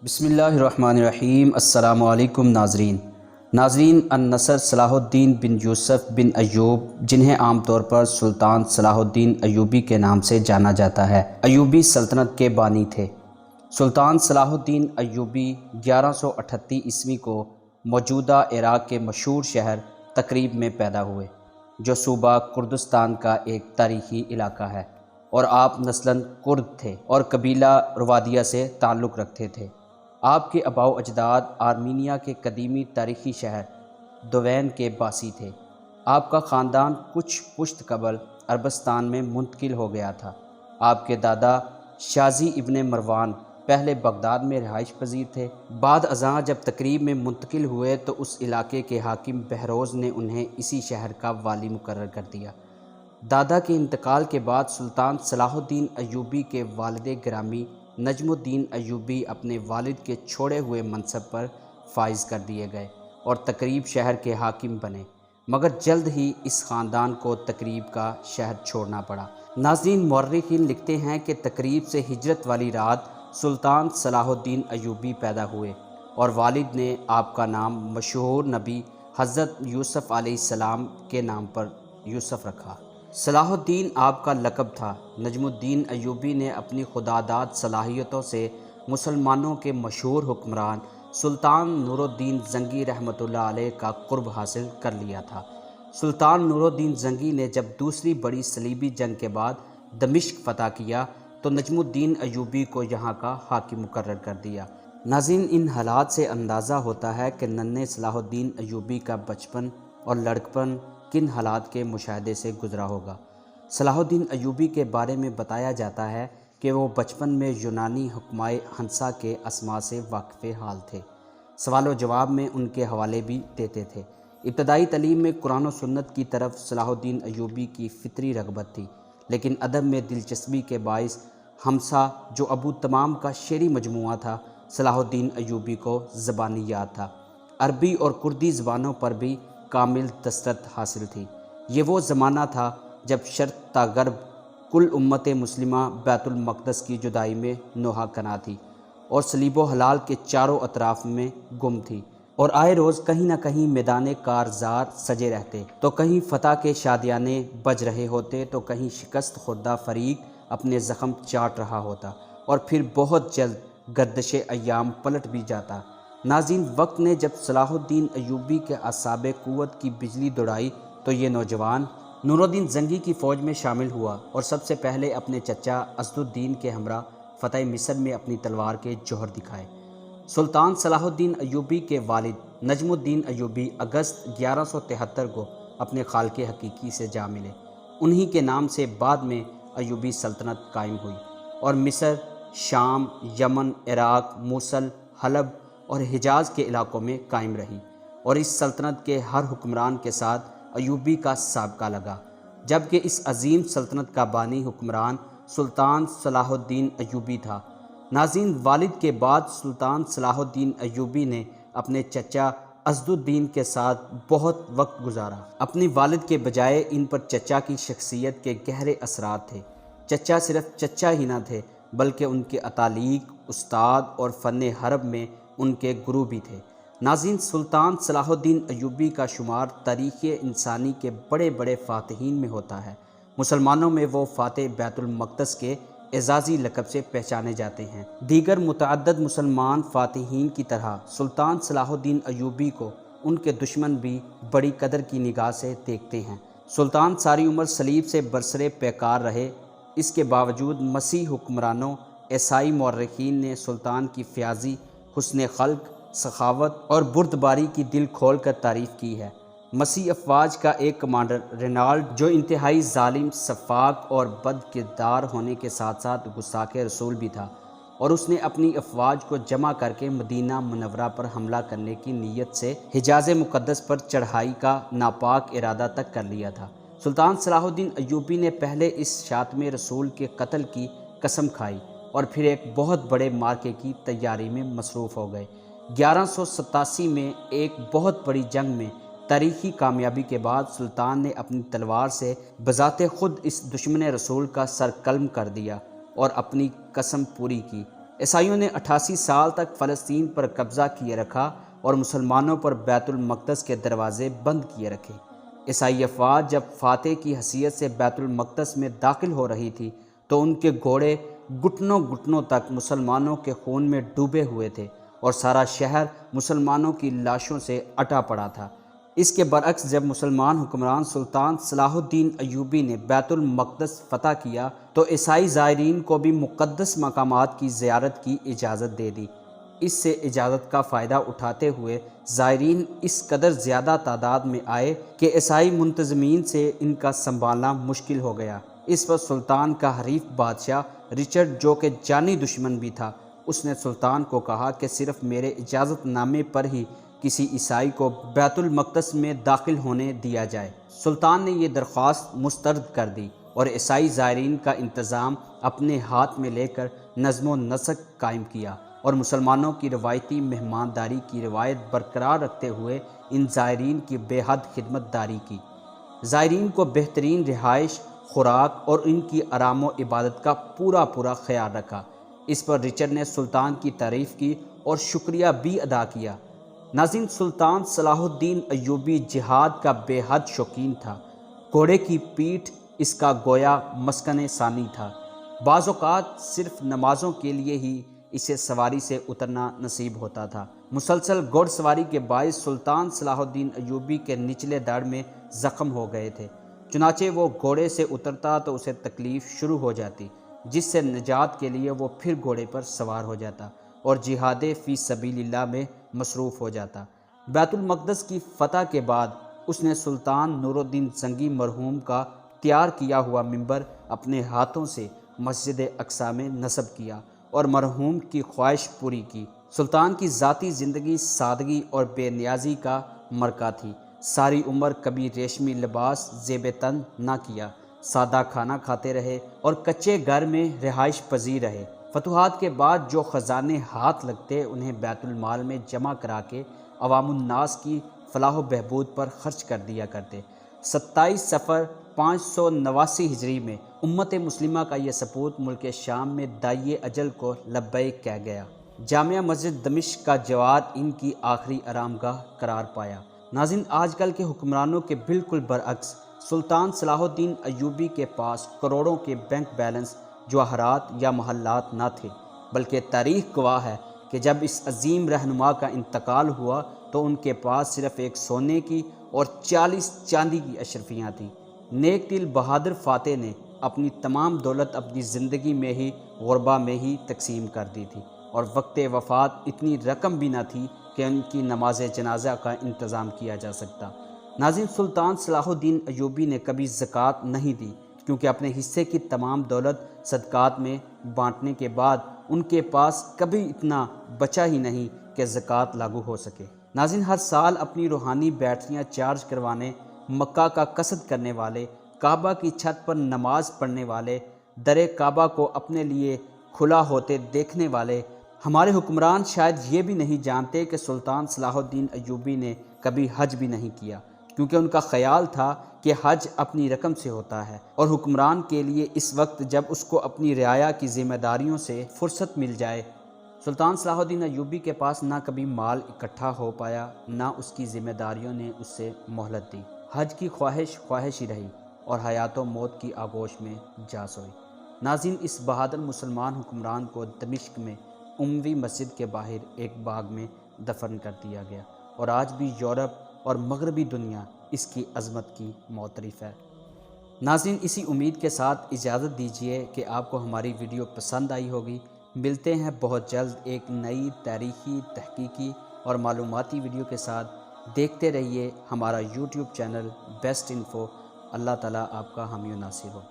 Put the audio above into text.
بسم اللہ الرحمن الرحیم۔ السلام علیکم ناظرین النصر صلاح الدین بن یوسف بن ایوب، جنہیں عام طور پر سلطان صلاح الدین ایوبی کے نام سے جانا جاتا ہے، ایوبی سلطنت کے بانی تھے۔ سلطان صلاح الدین ایوبی 1138 عیسوی کو موجودہ عراق کے مشہور شہر تقریب میں پیدا ہوئے، جو صوبہ کردستان کا ایک تاریخی علاقہ ہے، اور آپ نسلاً کرد تھے اور قبیلہ روادیہ سے تعلق رکھتے تھے۔ آپ کے آباء و اجداد آرمینیا کے قدیمی تاریخی شہر دوین کے باسی تھے۔ آپ کا خاندان کچھ پشت قبل عربستان میں منتقل ہو گیا تھا۔ آپ کے دادا شازی ابن مروان پہلے بغداد میں رہائش پذیر تھے۔ بعد ازاں جب تقریب میں منتقل ہوئے تو اس علاقے کے حاکم بہروز نے انہیں اسی شہر کا والی مقرر کر دیا۔ دادا کے انتقال کے بعد سلطان صلاح الدین ایوبی کے والد گرامی نجم الدین ایوبی اپنے والد کے چھوڑے ہوئے منصب پر فائز کر دیے گئے اور تقریب شہر کے حاکم بنے، مگر جلد ہی اس خاندان کو تقریب کا شہر چھوڑنا پڑا۔ ناظرین، مورخین لکھتے ہیں کہ تقریب سے ہجرت والی رات سلطان صلاح الدین ایوبی پیدا ہوئے اور والد نے آپ کا نام مشہور نبی حضرت یوسف علیہ السلام کے نام پر یوسف رکھا۔ صلاح الدین آپ کا لقب تھا۔ نجم الدین ایوبی نے اپنی خداداد صلاحیتوں سے مسلمانوں کے مشہور حکمران سلطان نور الدین زنگی رحمۃ اللہ علیہ کا قرب حاصل کر لیا تھا۔ سلطان نور الدین زنگی نے جب دوسری بڑی صلیبی جنگ کے بعد دمشق فتح کیا تو نجم الدین ایوبی کو یہاں کا حاکم مقرر کر دیا۔ ناظرین، ان حالات سے اندازہ ہوتا ہے کہ ننھے صلاح الدین ایوبی کا بچپن اور لڑکپن کن حالات کے مشاہدے سے گزرا ہوگا۔ صلاح الدین ایوبی کے بارے میں بتایا جاتا ہے کہ وہ بچپن میں یونانی حکمائے ہنسا کے اسماء سے واقف حال تھے، سوال و جواب میں ان کے حوالے بھی دیتے تھے۔ ابتدائی تعلیم میں قرآن و سنت کی طرف صلاح الدین ایوبی کی فطری رغبت تھی، لیکن ادب میں دلچسپی کے باعث ہمسا، جو ابو تمام کا شعری مجموعہ تھا، صلاح الدین ایوبی کو زبانی یاد تھا۔ عربی اور کردی زبانوں پر بھی کامل دسترس حاصل تھی۔ یہ وہ زمانہ تھا جب شرق تا غرب کل امت مسلمہ بیت المقدس کی جدائی میں نوحہ کنا تھی اور صلیب و حلال کے چاروں اطراف میں گم تھی، اور آئے روز کہیں نہ کہیں میدان کارزار سجے رہتے، تو کہیں فتح کے شادیانے بج رہے ہوتے، تو کہیں شکست خوردہ فریق اپنے زخم چاٹ رہا ہوتا، اور پھر بہت جلد گردش ایام پلٹ بھی جاتا۔ ناظرین، وقت نے جب صلاح الدین ایوبی کے اعصاب قوت کی بجلی دوڑائی تو یہ نوجوان نور الدین زنگی کی فوج میں شامل ہوا اور سب سے پہلے اپنے چچا اسد الدین کے ہمراہ فتح مصر میں اپنی تلوار کے جوہر دکھائے۔ سلطان صلاح الدین ایوبی کے والد نجم الدین ایوبی اگست 1173 کو اپنے خالق حقیقی سے جا ملے۔ انہی کے نام سے بعد میں ایوبی سلطنت قائم ہوئی اور مصر، شام، یمن، عراق، موصل، حلب اور حجاز کے علاقوں میں قائم رہی، اور اس سلطنت کے ہر حکمران کے ساتھ ایوبی کا سابقہ لگا، جبکہ اس عظیم سلطنت کا بانی حکمران سلطان صلاح الدین ایوبی تھا۔ ناظرین، والد کے بعد سلطان صلاح الدین ایوبی نے اپنے چچا اسد الدین کے ساتھ بہت وقت گزارا۔ اپنی والد کے بجائے ان پر چچا کی شخصیت کے گہرے اثرات تھے۔ چچا صرف چچا ہی نہ تھے بلکہ ان کے اتالیق، استاد اور فن حرب میں ان کے گرو بھی تھے۔ ناظرین، سلطان صلاح الدین ایوبی کا شمار تاریخ انسانی کے بڑے بڑے فاتحین میں ہوتا ہے۔ مسلمانوں میں وہ فاتح بیت المقدس کے اعزازی لقب سے پہچانے جاتے ہیں۔ دیگر متعدد مسلمان فاتحین کی طرح سلطان صلاح الدین ایوبی کو ان کے دشمن بھی بڑی قدر کی نگاہ سے دیکھتے ہیں۔ سلطان ساری عمر صلیب سے برسر پیکار رہے، اس کے باوجود مسیح حکمرانوں، عیسائی مورخین نے سلطان کی فیاضی، حسن خلق، سخاوت اور بردباری کی دل کھول کر تعریف کی ہے۔ مسیح افواج کا ایک کمانڈر رینالڈ، جو انتہائی ظالم، سفاک اور بد کردار ہونے کے ساتھ ساتھ گستاخ رسول بھی تھا، اور اس نے اپنی افواج کو جمع کر کے مدینہ منورہ پر حملہ کرنے کی نیت سے حجاز مقدس پر چڑھائی کا ناپاک ارادہ تک کر لیا تھا۔ سلطان صلاح الدین ایوبی نے پہلے اس شاتم رسول کے قتل کی قسم کھائی اور پھر ایک بہت بڑے مارکے کی تیاری میں مصروف ہو گئے۔ 1187 میں ایک بہت بڑی جنگ میں تاریخی کامیابی کے بعد سلطان نے اپنی تلوار سے بذات خود اس دشمن رسول کا سر قلم کر دیا اور اپنی قسم پوری کی۔ عیسائیوں نے 88 سال تک فلسطین پر قبضہ کیے رکھا اور مسلمانوں پر بیت المقدس کے دروازے بند کیے رکھے۔ عیسائی افواج جب فاتح کی حیثیت سے بیت المقدس میں داخل ہو رہی تھی تو ان کے گھوڑے گھٹنوں گھٹنوں تک مسلمانوں کے خون میں ڈوبے ہوئے تھے اور سارا شہر مسلمانوں کی لاشوں سے اٹا پڑا تھا۔ اس کے برعکس جب مسلمان حکمران سلطان صلاح الدین ایوبی نے بیت المقدس فتح کیا تو عیسائی زائرین کو بھی مقدس مقامات کی زیارت کی اجازت دے دی۔ اس سے اجازت کا فائدہ اٹھاتے ہوئے زائرین اس قدر زیادہ تعداد میں آئے کہ عیسائی منتظمین سے ان کا سنبھالنا مشکل ہو گیا۔ اس پر سلطان کا حریف بادشاہ رچرڈ، جو کہ جانی دشمن بھی تھا، اس نے سلطان کو کہا کہ صرف میرے اجازت نامے پر ہی کسی عیسائی کو بیت المقدس میں داخل ہونے دیا جائے۔ سلطان نے یہ درخواست مسترد کر دی اور عیسائی زائرین کا انتظام اپنے ہاتھ میں لے کر نظم و نسق قائم کیا اور مسلمانوں کی روایتی مہمانداری کی روایت برقرار رکھتے ہوئے ان زائرین کی بے حد خدمت داری کی۔ زائرین کو بہترین رہائش، خوراک اور ان کی آرام و عبادت کا پورا خیال رکھا۔ اس پر رچرڈ نے سلطان کی تعریف کی اور شکریہ بھی ادا کیا۔ ناظرین، سلطان صلاح الدین ایوبی جہاد کا بے حد شوقین تھا۔ گھوڑے کی پیٹھ اس کا گویا مسکن ثانی تھا۔ بعض اوقات صرف نمازوں کے لیے ہی اسے سواری سے اترنا نصیب ہوتا تھا۔ مسلسل گھوڑ سواری کے باعث سلطان صلاح الدین ایوبی کے نچلے دڑ میں زخم ہو گئے تھے، چنانچہ وہ گھوڑے سے اترتا تو اسے تکلیف شروع ہو جاتی، جس سے نجات کے لیے وہ پھر گھوڑے پر سوار ہو جاتا اور جہاد فی سبیل اللہ میں مصروف ہو جاتا۔ بیت المقدس کی فتح کے بعد اس نے سلطان نور الدین زنگی مرحوم کا تیار کیا ہوا منبر اپنے ہاتھوں سے مسجد اقصی میں نصب کیا اور مرحوم کی خواہش پوری کی۔ سلطان کی ذاتی زندگی سادگی اور بے نیازی کا مرکہ تھی۔ ساری عمر کبھی ریشمی لباس زیب تن نہ کیا، سادہ کھانا کھاتے رہے اور کچے گھر میں رہائش پذیر رہے۔ فتوحات کے بعد جو خزانے ہاتھ لگتے انہیں بیت المال میں جمع کرا کے عوام الناس کی فلاح و بہبود پر خرچ کر دیا کرتے۔ 27 صفر 589 ہجری میں امت مسلمہ کا یہ سپوت ملک شام میں داعی اجل کو لبیک کہہ گیا۔ جامع مسجد دمشق کا جوار ان کی آخری آرام گاہ قرار پایا۔ ناظرین، آج کل کے حکمرانوں کے بالکل برعکس سلطان صلاح الدین ایوبی کے پاس کروڑوں کے بینک بیلنس، جواہرات یا محلات نہ تھے، بلکہ تاریخ گواہ ہے کہ جب اس عظیم رہنما کا انتقال ہوا تو ان کے پاس صرف ایک سونے کی اور 40 چاندی کی اشرفیاں تھیں۔ نیک دل بہادر فاتح نے اپنی تمام دولت اپنی زندگی میں ہی غربا میں ہی تقسیم کر دی تھی اور وقت وفات اتنی رقم بھی نہ تھی کہ ان کی نماز جنازہ کا انتظام کیا جا سکتا۔ ناظرین، سلطان صلاح الدین ایوبی نے کبھی زکوٰۃ نہیں دی کیونکہ اپنے حصے کی تمام دولت صدقات میں بانٹنے کے بعد ان کے پاس کبھی اتنا بچا ہی نہیں کہ زکوٰۃ لاگو ہو سکے۔ ناظرین، ہر سال اپنی روحانی بیٹریاں چارج کروانے، مکہ کا قصد کرنے والے، کعبہ کی چھت پر نماز پڑھنے والے، در کعبہ کو اپنے لیے کھلا ہوتے دیکھنے والے ہمارے حکمران شاید یہ بھی نہیں جانتے کہ سلطان صلاح الدین ایوبی نے کبھی حج بھی نہیں کیا، کیونکہ ان کا خیال تھا کہ حج اپنی رقم سے ہوتا ہے اور حکمران کے لیے اس وقت جب اس کو اپنی رعایا کی ذمہ داریوں سے فرصت مل جائے۔ سلطان صلاح الدین ایوبی کے پاس نہ کبھی مال اکٹھا ہو پایا، نہ اس کی ذمہ داریوں نے اس سے مہلت دی۔ حج کی خواہش ہی رہی اور حیات و موت کی آغوش میں جا سوئی۔ ناظرین، اس بہادر مسلمان حکمران کو دمشق میں اموی مسجد کے باہر ایک باغ میں دفن کر دیا گیا اور آج بھی یورپ اور مغربی دنیا اس کی عظمت کی معترف ہے۔ ناظرین، اسی امید کے ساتھ اجازت دیجیے کہ آپ کو ہماری ویڈیو پسند آئی ہوگی۔ ملتے ہیں بہت جلد ایک نئی تاریخی، تحقیقی اور معلوماتی ویڈیو کے ساتھ۔ دیکھتے رہیے ہمارا یوٹیوب چینل بیسٹ انفو۔ اللہ تعالیٰ آپ کا حامی و ناصر ہو۔